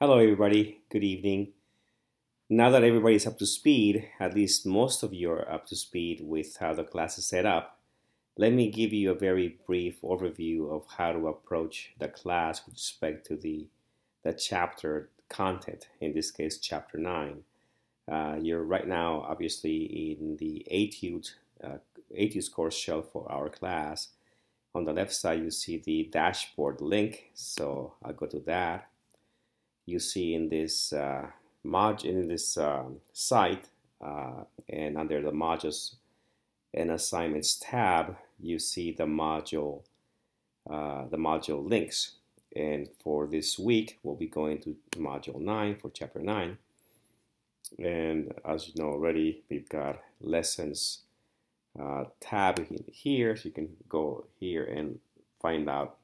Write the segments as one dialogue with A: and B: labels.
A: Hello, everybody. Good evening. Now that everybody's up to speed, at least most of you are up to speed with how the class is set up, let me give you a very brief overview of how to approach the class with respect to the chapter content, in this case, chapter 9. You're right now, obviously, in the Etudes course shell for our class. On the left side, you see the dashboard link, so I'll go to that. You see in this site and under the modules and assignments tab, you see the module links. And for this week, we'll be going to module 9 for chapter 9. And as you know already, we've got lessons tab in here, so you can go here and find out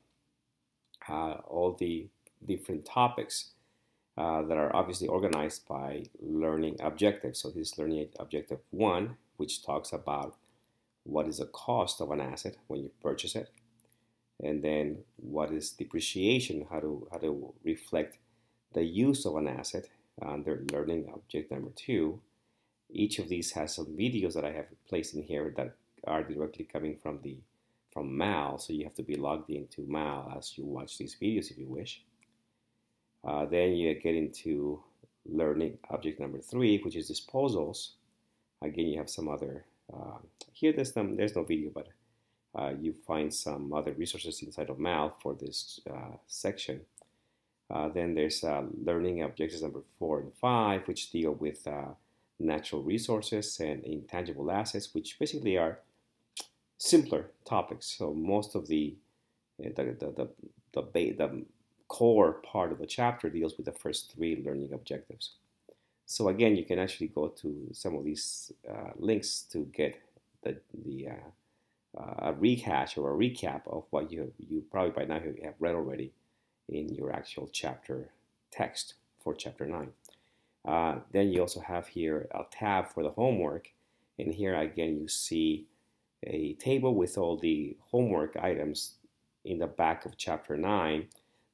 A: all the different topics that are obviously organized by learning objectives. So this is learning objective 1, which talks about what is the cost of an asset when you purchase it, and then what is depreciation, how to reflect the use of an asset under learning object number 2. Each of these has some videos that I have placed in here that are directly coming from MAL, so you have to be logged into MAL as you watch these videos if you wish. Then you get into learning object number 3, which is disposals. Again, you have some other, here there's no video, but you find some other resources inside of MAL for this section. Then there's learning objectives number 4 and 5, which deal with natural resources and intangible assets, which basically are simpler topics. So most of the core part of the chapter deals with the first 3 learning objectives. So again, you can actually go to some of these links to get a rehash or a recap of what you probably by now have read already in your actual chapter text for chapter 9. Then you also have here a tab for the homework, and here again you see a table with all the homework items in the back of chapter 9.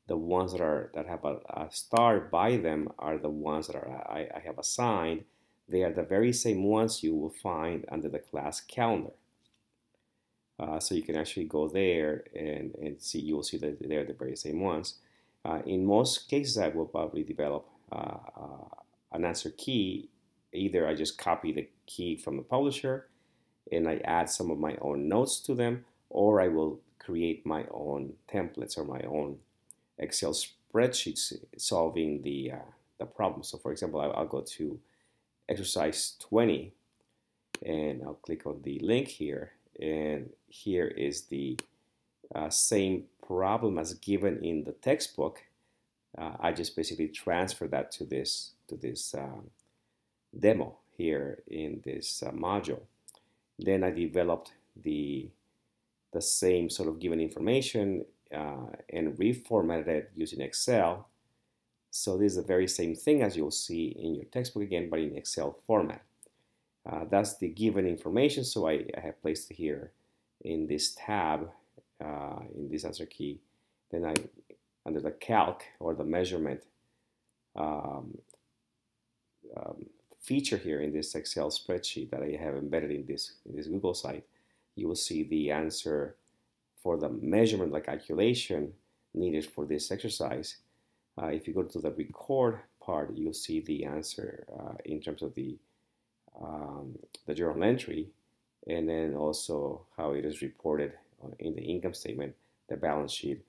A: The ones that have a star by them are the ones that I have assigned. They are the very same ones you will find under the class calendar. So you can actually go there and see. You will see that they're the very same ones. In most cases, I will probably develop an answer key. Either I just copy the key from the publisher and I add some of my own notes to them, or I will create my own templates or my own Excel spreadsheets solving the problem. So for example, I'll go to exercise 20 and I'll click on the link here, and here is the same problem as given in the textbook. I just basically transfer that to this demo here in this module. Then I developed the same sort of given information and reformatted it using Excel. So this is the very same thing as you'll see in your textbook again, but in Excel format. That's the given information, so I have placed it here in this tab, in this answer key. Then under the calc or the measurement feature here in this Excel spreadsheet that I have embedded in this Google site, you will see the answer for the measurement, like calculation needed for this exercise. If you go to the record part, you'll see the answer in terms of the journal entry, and then also how it is reported in the income statement, the balance sheet,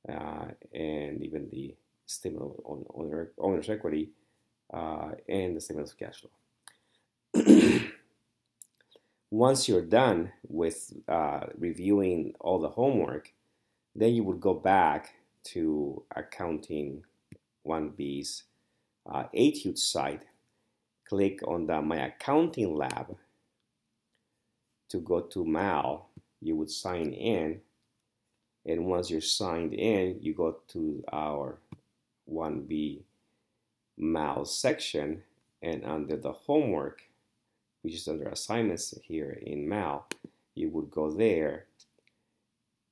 A: and even the statement on owner's equity and the statement of cash flow. Once you're done with reviewing all the homework, then you would go back to Accounting 1B's Etudes site, click on the My Accounting Lab to go to MAL. You would sign in, and once you're signed in, you go to our 1B MAL section, and under the homework, which is under assignments here in MAL, you would go there,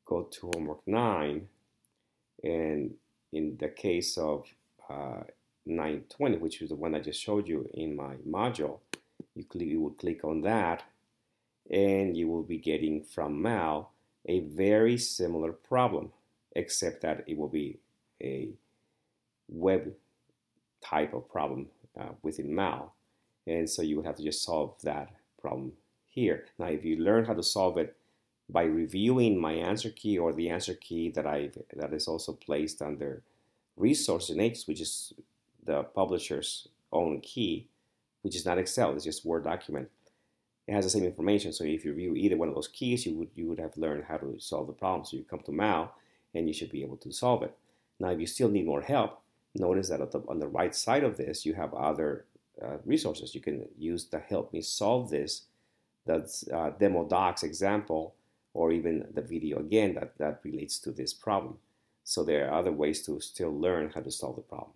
A: go to homework 9, and in the case of 920, which is the one I just showed you in my module, you would click on that, and you will be getting from Mal a very similar problem, except that it will be a web type of problem within Mal. And so you would have to just solve that problem here. Now, if you learn how to solve it by reviewing my answer key or the answer key that is also placed under resources in H, which is the publisher's own key, which is not Excel, it's just Word document. It has the same information. So if you review either one of those keys, you would have learned how to solve the problem. So you come to Mal and you should be able to solve it. Now, if you still need more help, notice that on the right side of this, you have other resources. You can use the Help Me Solve This, that's demo docs example, or even the video again that relates to this problem. So there are other ways to still learn how to solve the problem.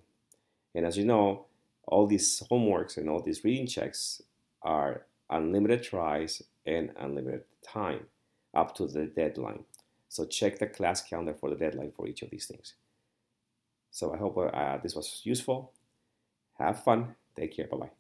A: And as you know, all these homeworks and all these reading checks are unlimited tries and unlimited time up to the deadline. So check the class calendar for the deadline for each of these things. So I hope this was useful. Have fun. Take care. Bye-bye.